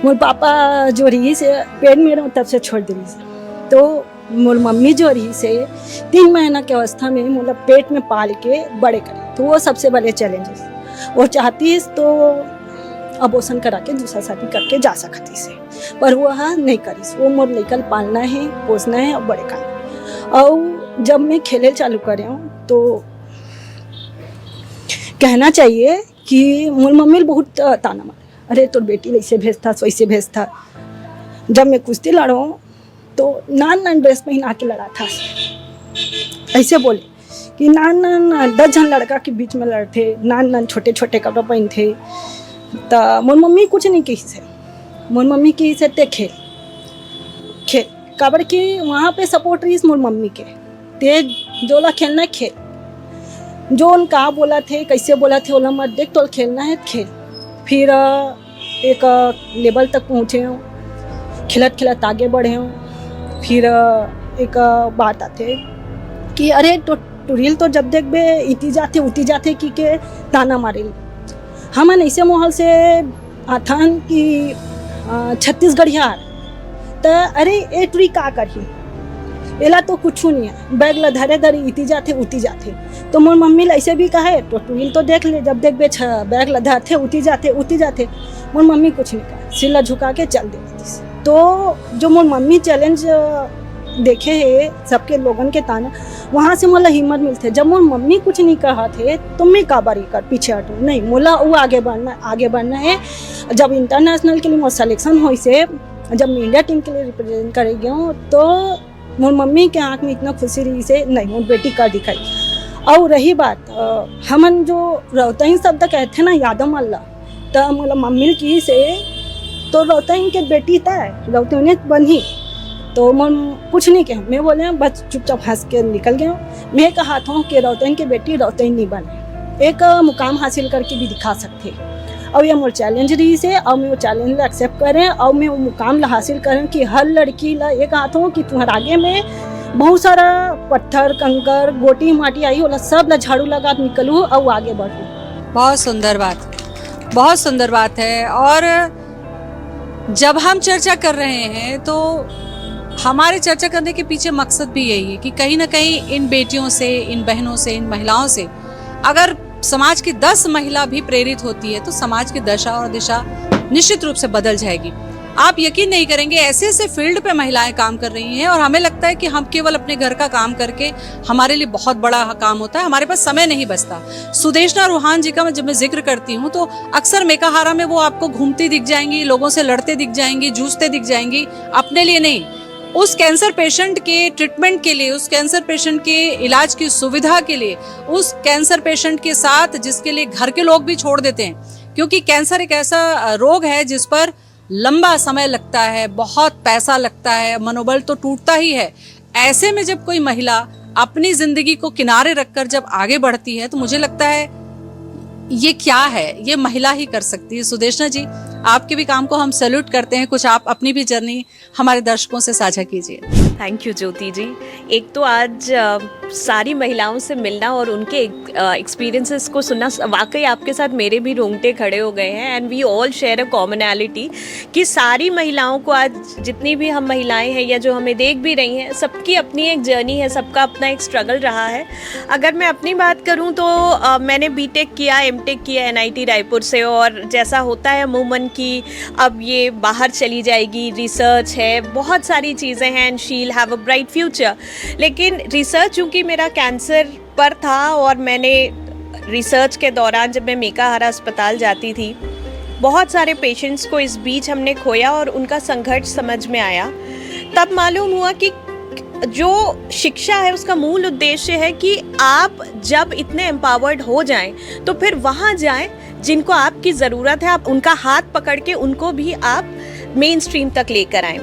मोर पापा जो रही से पेट में रहो तब से छोड़ दी से, तो मोर मम्मी जो रही से 3 महीना के अवस्था में मतलब पेट में पाल के बड़े करे, तो वो सबसे बड़े चैलेंजेस। वो चाहती तो अबॉर्शन करा के दूसरा शादी करके जा सकती से, पर वो नहीं करी। वो मोर लेकर पालना है, पोसना है और बड़े करना। और जब मैं खेले चालू करे हूँ तो कहना चाहिए कि मोर मम्मी बहुत ताना मारे, अरे तोर बेटी वैसे भेजता वैसे भेजता। जब मैं कुश्ती लड़ो तो नान ड्रेस पहना के लड़ा था, ऐसे बोले कि नान 10 जन लड़का के बीच में लड़ते, नान छोटे छोटे कपड़े पहनते। तो मोर मम्मी कुछ नहीं कही से, मोर मम्मी की से ते खेल काबर की वहाँ पे सपोर्ट रही मोर मम्मी के, तेज जोला खेलना खेल, जो उनका बोला थे कैसे बोला थे ओला मत देख, तो खेलना है खेल। फिर एक लेवल तक पहुँचे हूँ, खिलत खिलत आगे बढ़े हूँ। फिर एक बात आते कि अरे तो रील तो जब देख बे इती जाते कि के ताना मारे। हम ऐसे माहौल से आथान कि छत्तीसगढ़ियार तो अरे ए टुरी का करही एला तो कुछ नहीं है, बैग ला धरे धरे इती जाते उती जाते। तो मोर मम्मी ला ऐसे भी कहे तो टुरिल तो देख ले, जब देख बेच बैग ला धरते उती जाते मोर मम्मी कुछ नहीं कहा, सिर ला झुका के चल देती। तो जो मोर मम्मी चैलेंज देखे है सबके लोगन के ताना, वहाँ से मोला हिम्मत मिलते। जब मोर मम्मी कुछ नहीं कहा थे तो मैं का बारी कर पीछे हटूँ नहीं, मोला वो आगे बढ़ना है। जब इंटरनेशनल के लिए मोर सिलेक्शन हुई से, जब मैं इंडिया टीम के लिए रिप्रेजेंट करे गया तो मोर मम्मी के आँख में इतना खुशी रही से नहीं मोर बेटी कर दिखाई। और रही बात हमन जो रोहतई शब्द कहते ना यादव मल्ला, तो मोला मम्मी की से तो रोहतई के बेटी तय रोहतई बनी तो मन कुछ नहीं कह, मैं बोले बस चुपचाप हंस के निकल गया। मैं कहा था कि रोहतई की बेटी रोहतई नहीं बने, एक मुकाम हासिल करके भी दिखा सकते। और ये मोर चैलेंज रही से और मैं वो चैलेंज एक्सेप्ट करें और मैं वो मुकाम ला हासिल करें कि हर लड़की ला एक हाथ हो कि तुम्हारे आगे में बहुत सारा पत्थर कंकर गोटी माटी आई होला, सब ला झाड़ू लगा निकलूँ और आगे बढ़ूँ। बहुत सुंदर बात, बहुत सुंदर बात है। और जब हम चर्चा कर रहे हैं तो हमारे चर्चा करने के पीछे मकसद भी यही है कि कहीं ना कहीं इन बेटियों से, इन बहनों से, इन महिलाओं से अगर समाज की 10 महिला भी प्रेरित होती है तो समाज की दशा और दिशा निश्चित रूप से बदल जाएगी। आप यकीन नहीं करेंगे ऐसे ऐसे फील्ड पे महिलाएं काम कर रही हैं और हमें लगता है कि हम केवल अपने घर का काम करके हमारे लिए बहुत बड़ा काम होता है, हमारे पास समय नहीं बचता। सुदेशना रूहान जी का जब मैं जिक्र करती हूँ तो अक्सर मेकाहारा में वो आपको घूमती दिख जाएंगी, लोगों से लड़ते दिख जाएंगी, जूझते दिख जाएंगी, अपने लिए नहीं, उस कैंसर पेशेंट के ट्रीटमेंट के लिए, उस कैंसर पेशेंट के इलाज की सुविधा के लिए, उस कैंसर पेशेंट के साथ जिसके लिए घर के लोग भी छोड़ देते हैं, क्योंकि कैंसर एक ऐसा रोग है जिस पर लंबा समय लगता है, बहुत पैसा लगता है, मनोबल तो टूटता ही है। ऐसे में जब कोई महिला अपनी जिंदगी को किनारे रखकर जब आगे बढ़ती है तो मुझे लगता है ये क्या है, ये महिला ही कर सकती है। सुदेशना जी, आपके भी काम को हम सैल्यूट करते हैं। कुछ आप अपनी भी जर्नी हमारे दर्शकों से साझा कीजिए। थैंक यू ज्योति जी। एक तो आज सारी महिलाओं से मिलना और उनके एक्सपीरियंसेस को सुनना, वाकई आपके साथ मेरे भी रोंगटे खड़े हो गए हैं। And we all share a commonality कि सारी महिलाओं को आज जितनी भी हम महिलाएं हैं या जो हमें देख भी रही हैं, सबकी अपनी एक जर्नी है, सबका अपना एक स्ट्रगल रहा है। अगर मैं अपनी बात करूं तो मैंने बीटेक किया, एमटेक किया NIT रायपुर से, और जैसा होता है अमूमन कि अब ये बाहर चली जाएगी, रिसर्च है, बहुत सारी चीज़ें हैं, and she will have a bright future. लेकिन रिसर्च चूँकि मेरा कैंसर पर था और मैंने रिसर्च के दौरान जब मैं मेकाहारा अस्पताल जाती थी, बहुत सारे पेशेंट्स को इस बीच हमने खोया और उनका संघर्ष समझ में आया। तब मालूम हुआ कि जो शिक्षा है उसका मूल उद्देश्य है कि आप जब इतने एम्पावर्ड हो जाएं तो फिर वहाँ जाएं जिनको आपकी ज़रूरत है, आप उनका हाथ पकड़ के उनको भी आप मेन स्ट्रीम तक लेकर आएं।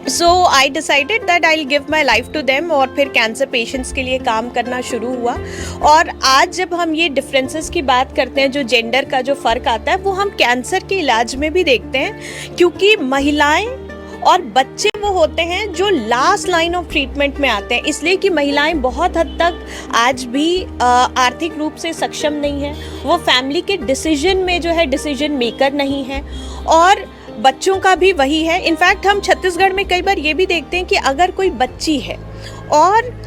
So I decided that I will give my life to them, और फिर कैंसर पेशेंट्स के लिए काम करना शुरू हुआ। और आज जब हम ये डिफरेंसेस की बात करते हैं, जो जेंडर का जो फ़र्क आता है, वो हम कैंसर के इलाज में भी देखते हैं, क्योंकि महिलाएं और बच्चे वो होते हैं जो लास्ट लाइन ऑफ ट्रीटमेंट में आते हैं, इसलिए कि महिलाएं बहुत हद तक आज भी आर्थिक रूप से सक्षम नहीं हैं, वो फैमिली के डिसीजन में जो है डिसीजन मेकर नहीं है, और बच्चों का भी वही है। इनफैक्ट हम छत्तीसगढ़ में कई बार ये भी देखते हैं कि अगर कोई बच्ची है और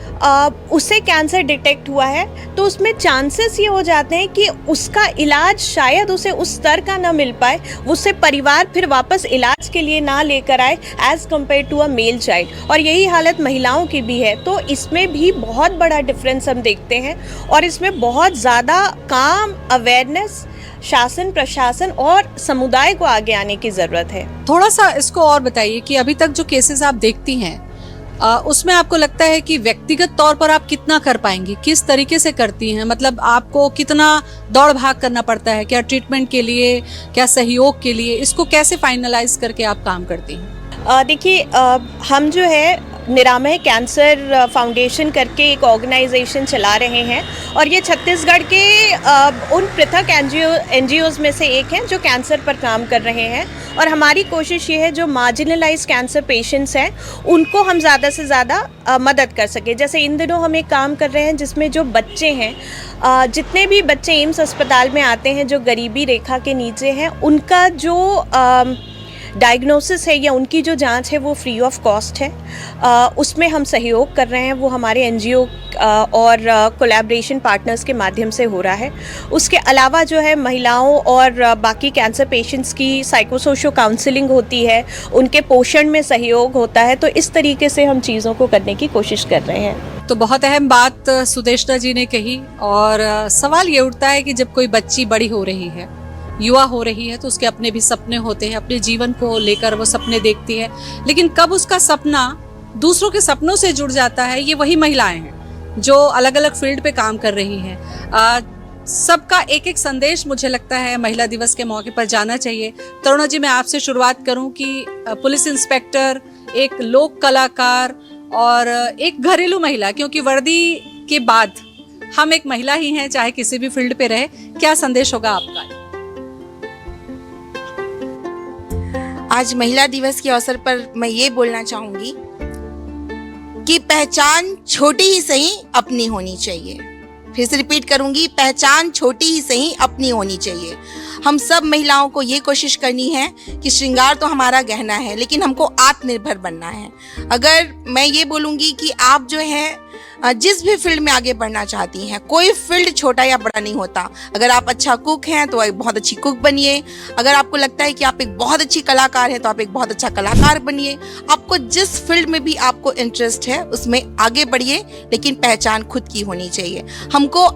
उसे कैंसर डिटेक्ट हुआ है तो उसमें चांसेस ये हो जाते हैं कि उसका इलाज शायद उसे उस स्तर का ना मिल पाए, उसे परिवार फिर वापस इलाज के लिए ना लेकर आए as compared to a male child. और यही हालत महिलाओं की भी है। तो इसमें भी बहुत बड़ा डिफरेंस हम देखते हैं, और इसमें बहुत ज़्यादा काम, अवेयरनेस, शासन, प्रशासन और समुदाय को आगे आने की ज़रूरत है। थोड़ा सा इसको और बताइए कि अभी तक जो केसेस आप देखती हैं उसमें आपको लगता है कि व्यक्तिगत तौर पर आप कितना कर पाएंगी, किस तरीके से करती हैं, मतलब आपको कितना दौड़ भाग करना पड़ता है, क्या ट्रीटमेंट के लिए, क्या सहयोग के लिए, इसको कैसे फाइनलाइज करके आप काम करती हैं? देखिए, हम जो है निरामय कैंसर फाउंडेशन करके एक ऑर्गेनाइजेशन चला रहे हैं, और ये छत्तीसगढ़ के उन पृथक NGOs में से एक हैं जो कैंसर पर काम कर रहे हैं। और हमारी कोशिश ये है जो मार्जिनलाइज कैंसर पेशेंट्स हैं उनको हम ज़्यादा से ज़्यादा मदद कर सकें। जैसे इन दिनों हम एक काम कर रहे हैं जिसमें जो बच्चे हैं, जितने भी बच्चे एम्स अस्पताल में आते हैं जो गरीबी रेखा के नीचे हैं, उनका जो डायग्नोसिस है या उनकी जो जांच है वो फ्री ऑफ कॉस्ट है। उसमें हम सहयोग कर रहे हैं, वो हमारे एनजीओ और कोलैबोरेशन पार्टनर्स के माध्यम से हो रहा है। उसके अलावा जो है महिलाओं और बाकी कैंसर पेशेंट्स की साइकोसोशो काउंसलिंग होती है, उनके पोषण में सहयोग होता है। तो इस तरीके से हम चीज़ों को करने की कोशिश कर रहे हैं। तो बहुत अहम बात सुदेष्टा जी ने कही, और सवाल ये उठता है कि जब कोई बच्ची बड़ी हो रही है, युवा हो रही है, तो उसके अपने भी सपने होते हैं, अपने जीवन को लेकर वो सपने देखती है, लेकिन कब उसका सपना दूसरों के सपनों से जुड़ जाता है, ये वही महिलाएं हैं जो अलग अलग फील्ड पे काम कर रही हैं। सबका एक एक संदेश मुझे लगता है महिला दिवस के मौके पर जाना चाहिए। तरुणा जी, मैं आपसे शुरुआत करूं कि पुलिस इंस्पेक्टर, एक लोक कलाकार और एक घरेलू महिला, क्योंकि वर्दी के बाद हम एक महिला ही हैं, चाहे किसी भी फील्ड पे रहे, क्या संदेश होगा आपका? आज महिला दिवस के अवसर पर मैं ये बोलना चाहूंगी कि पहचान छोटी ही सही अपनी होनी चाहिए। फिर से रिपीट करूंगी, पहचान छोटी ही सही अपनी होनी चाहिए। हम सब महिलाओं को ये कोशिश करनी है कि श्रृंगार तो हमारा गहना है, लेकिन हमको आत्मनिर्भर बनना है। अगर मैं ये बोलूँगी कि आप जो है जिस भी फील्ड में आगे बढ़ना चाहती हैं, कोई फील्ड छोटा या बड़ा नहीं होता। अगर आप अच्छा कुक हैं तो एक बहुत अच्छी कुक बनिए। अगर आपको लगता है कि आप एक बहुत अच्छी कलाकार हैं तो आप एक बहुत अच्छा कलाकार बनिए। आपको जिस फील्ड में भी आपको इंटरेस्ट है उसमें आगे बढ़िए, लेकिन पहचान खुद की होनी चाहिए। हमको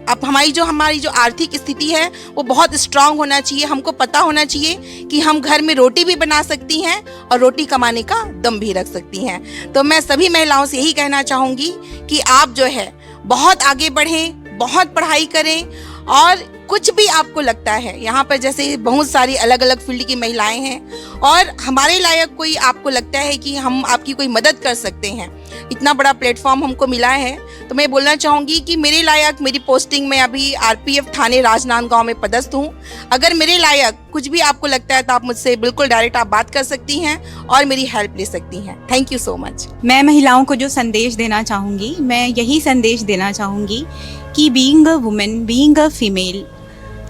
हमारी जो आर्थिक स्थिति है वो बहुत स्ट्रांग होना चाहिए। हमको पता होना चाहिए कि हम घर में रोटी भी बना सकती हैं और रोटी कमाने का दम भी रख सकती हैं। तो मैं सभी महिलाओं से यही कहना चाहूँगी कि आप जो है बहुत आगे बढ़ें, बहुत पढ़ाई करें, और कुछ भी आपको लगता है, यहाँ पर जैसे बहुत सारी अलग अलग फील्ड की महिलाएं हैं और हमारे लायक कोई आपको लगता है कि हम आपकी कोई मदद कर सकते हैं, इतना बड़ा प्लेटफॉर्म हमको मिला है, तो मैं बोलना चाहूँगी कि मेरे लायक, मेरी पोस्टिंग में अभी आरपीएफ थाने राजनांदगांव में पदस्थ हूँ। अगर मेरे लायक कुछ भी आपको लगता है तो आप मुझसे बिल्कुल डायरेक्ट आप बात कर सकती हैं और मेरी हेल्प ले सकती हैं। Thank you so much. मैं महिलाओं को जो संदेश देना चाहूँगी, मैं यही संदेश देना चाहूँगी कि being a women, being a female,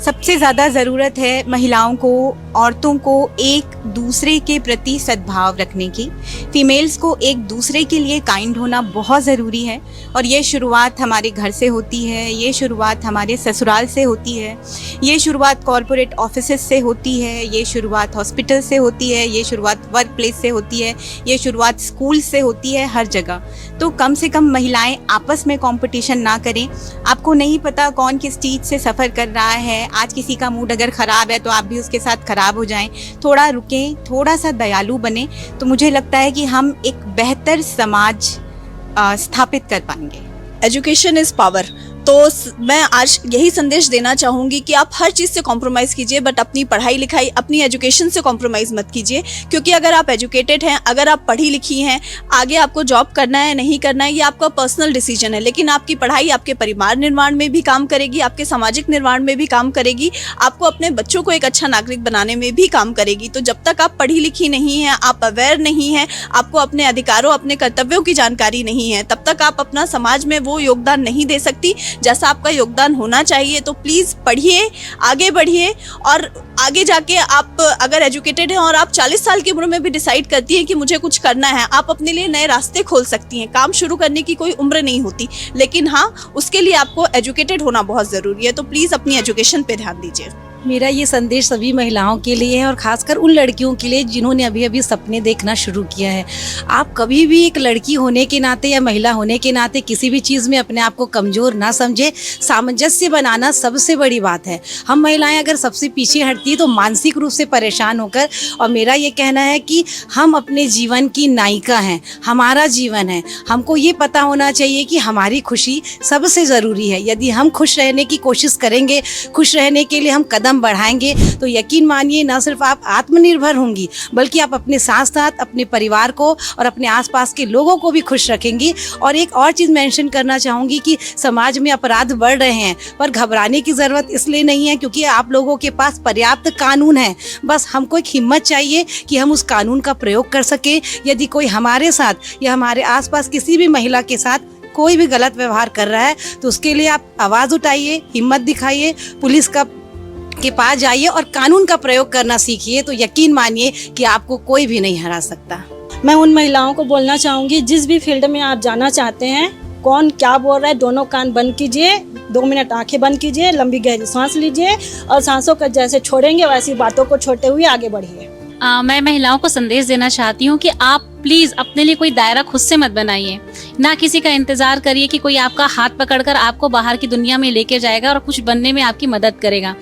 सबसे ज़्यादा ज़रूरत है महिलाओं को, औरतों को एक दूसरे के प्रति सद्भाव रखने की। फीमेल्स को एक दूसरे के लिए काइंड होना बहुत ज़रूरी है, और ये शुरुआत हमारे घर से होती है, ये शुरुआत हमारे ससुराल से होती है, ये शुरुआत कॉरपोरेट ऑफिसेस से होती है, ये शुरुआत हॉस्पिटल से होती है, ये शुरुआत वर्क प्लेस से होती है, ये शुरुआत स्कूल से होती है, हर जगह। तो कम से कम महिलाएं आपस में कंपटीशन ना करें। आपको नहीं पता कौन किस चीज़ से सफ़र कर रहा है। आज किसी का मूड अगर ख़राब है तो आप भी उसके साथ ख़राब हो जाएं। थोड़ा रुकें, थोड़ा सा दयालु बने, तो मुझे लगता है कि हम एक बेहतर समाज स्थापित कर पाएंगे। Education is power. तो मैं आज यही संदेश देना चाहूँगी कि आप हर चीज़ से कॉम्प्रोमाइज़ कीजिए, बट अपनी पढ़ाई लिखाई, अपनी एजुकेशन से कॉम्प्रोमाइज़ मत कीजिए। क्योंकि अगर आप एजुकेटेड हैं, अगर आप पढ़ी लिखी हैं, आगे आपको जॉब करना है नहीं करना है ये आपका पर्सनल डिसीजन है, लेकिन आपकी पढ़ाई आपके परिवार निर्माण में भी काम करेगी, आपके सामाजिक निर्माण में भी काम करेगी, आपको अपने बच्चों को एक अच्छा नागरिक बनाने में भी काम करेगी। तो जब तक आप पढ़ी लिखी नहीं हैं, आप अवेयर नहीं हैं, आपको अपने अधिकारों, अपने कर्तव्यों की जानकारी नहीं है, तब तक आप अपना समाज में वो योगदान नहीं दे सकती जैसा आपका योगदान होना चाहिए। तो प्लीज़ पढ़िए, आगे बढ़िए, और आगे जाके आप अगर एजुकेटेड हैं और आप 40 साल की उम्र में भी डिसाइड करती हैं कि मुझे कुछ करना है, आप अपने लिए नए रास्ते खोल सकती हैं। काम शुरू करने की कोई उम्र नहीं होती, लेकिन हाँ, उसके लिए आपको एजुकेटेड होना बहुत ज़रूरी है। तो प्लीज़ अपनी एजुकेशन पे ध्यान दीजिए। मेरा ये संदेश सभी महिलाओं के लिए है, और खासकर उन लड़कियों के लिए जिन्होंने अभी अभी सपने देखना शुरू किया है। आप कभी भी एक लड़की होने के नाते या महिला होने के नाते किसी भी चीज़ में अपने आप को कमज़ोर ना समझे। सामंजस्य बनाना सबसे बड़ी बात है। हम महिलाएं अगर सबसे पीछे हटती है तो मानसिक रूप से परेशान होकर, और मेरा ये कहना है कि हम अपने जीवन की नायिका हैं, हमारा जीवन है, हमको ये पता होना चाहिए कि हमारी खुशी सबसे ज़रूरी है। यदि हम खुश रहने की कोशिश करेंगे, खुश रहने के लिए हम कदम बढ़ाएंगे, तो यकीन मानिए न सिर्फ आप आत्मनिर्भर होंगी, बल्कि आप अपने साथ साथ अपने परिवार को और अपने आसपास के लोगों को भी खुश रखेंगी। और एक और चीज़ मेंशन करना चाहूँगी कि समाज में अपराध बढ़ रहे हैं, पर घबराने की ज़रूरत इसलिए नहीं है क्योंकि आप लोगों के पास पर्याप्त कानून है। बस हमको एक हिम्मत चाहिए कि हम उस कानून का प्रयोग कर सकें। यदि कोई हमारे साथ या हमारे आसपास किसी भी महिला के साथ कोई भी गलत व्यवहार कर रहा है तो उसके लिए आप आवाज़ उठाइए, हिम्मत दिखाइए, पुलिस के पास जाइए और कानून का प्रयोग करना सीखिए, तो यकीन मानिए कि आपको कोई भी नहीं हरा सकता। मैं उन महिलाओं को बोलना चाहूँगी, जिस भी फील्ड में आप जाना चाहते हैं, कौन क्या बोल रहा है, दोनों कान बंद कीजिए, 2 मिनट आंखें बंद कीजिए, लंबी गहरी सांस लीजिए और सांसों को जैसे छोड़ेंगे वैसी बातों को छोड़ते हुए आगे बढ़िए। मैं महिलाओं को संदेश देना चाहती हूँ कि आप प्लीज़ अपने लिए कोई दायरा खुद से मत बनाइए, ना किसी का इंतज़ार करिए कि कोई आपका हाथ पकड़कर आपको बाहर की दुनिया में लेके जाएगा और कुछ बनने में आपकी मदद करेगा।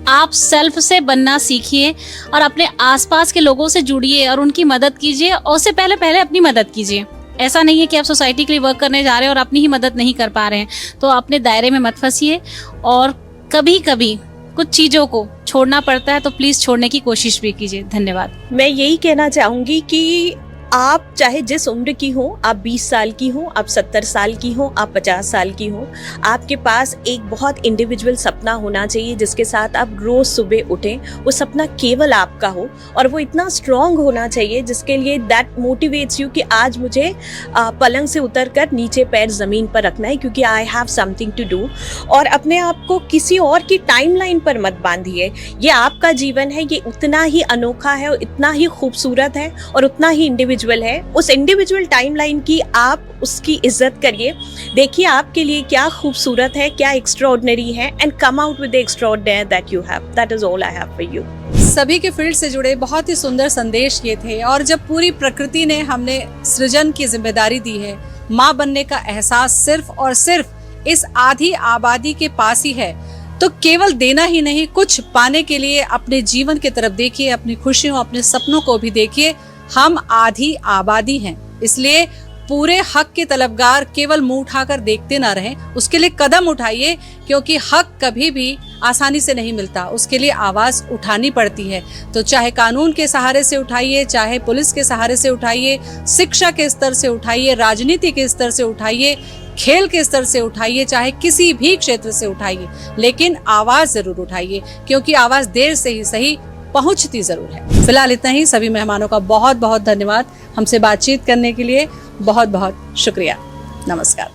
आप सेल्फ से बनना सीखिए और अपने आसपास के लोगों से जुड़िए और उनकी मदद कीजिए, और उससे पहले अपनी मदद कीजिए। ऐसा नहीं है कि आप सोसाइटी के लिए वर्क करने जा रहे हैं और अपनी ही मदद नहीं कर पा रहे हैं, तो अपने दायरे में मत फंसिए। और कभी कभी कुछ चीज़ों को छोड़ना पड़ता है, तो प्लीज़ छोड़ने की कोशिश भी कीजिए। धन्यवाद। मैं यही कहना चाहूँगी कि आप चाहे जिस उम्र की हो, आप 20 साल की हो, आप 70 साल की हो, आप 50 साल की हो, आपके पास एक बहुत इंडिविजुअल सपना होना चाहिए जिसके साथ आप रोज़ सुबह उठें। वो सपना केवल आपका हो और वो इतना स्ट्रॉन्ग होना चाहिए जिसके लिए दैट मोटिवेट्स यू कि आज मुझे पलंग से उतर कर नीचे पैर ज़मीन पर रखना है क्योंकि I have something to do. और अपने आप को किसी और की टाइमलाइन पर मत बांधिए। ये आपका जीवन है, ये उतना ही अनोखा है, इतना ही खूबसूरत है और उतना ही इंडिविजुअल है। उस इंडिविजुअल टाइमलाइन की आप उसकी इज्जत करिए, देखिए आपके लिए क्या खूबसूरत है, क्या एक्स्ट्राऑर्डिनरी है, and come out with the extraordinary that you have. That is all I have for you. सभी के फील्ड से जुड़े बहुत ही सुंदर संदेश ये थे। और जब पूरी प्रकृति ने हमने सृजन की जिम्मेदारी दी है, माँ बनने का एहसास सिर्फ और सिर्फ इस आधी आबादी के पास ही है, तो केवल देना ही नहीं, कुछ पाने के लिए अपने जीवन की तरफ देखिए, अपनी खुशियों, अपने सपनों को भी देखिए। हम आधी आबादी हैं, इसलिए पूरे हक के तलबगार केवल मुंह उठाकर देखते ना रहें, उसके लिए कदम उठाइए, क्योंकि हक कभी भी आसानी से नहीं मिलता, उसके लिए आवाज उठानी पड़ती है। तो चाहे कानून के सहारे से उठाइए, चाहे पुलिस के सहारे से उठाइए, शिक्षा के स्तर से उठाइए, राजनीति के स्तर से उठाइए, खेल के स्तर से उठाइए, चाहे किसी भी क्षेत्र से उठाइए, लेकिन आवाज जरूर उठाइए, क्योंकि आवाज देर से ही सही पहुंचती जरूर है। फिलहाल इतना ही। सभी मेहमानों का बहुत बहुत धन्यवाद, हमसे बातचीत करने के लिए बहुत बहुत शुक्रिया। नमस्कार।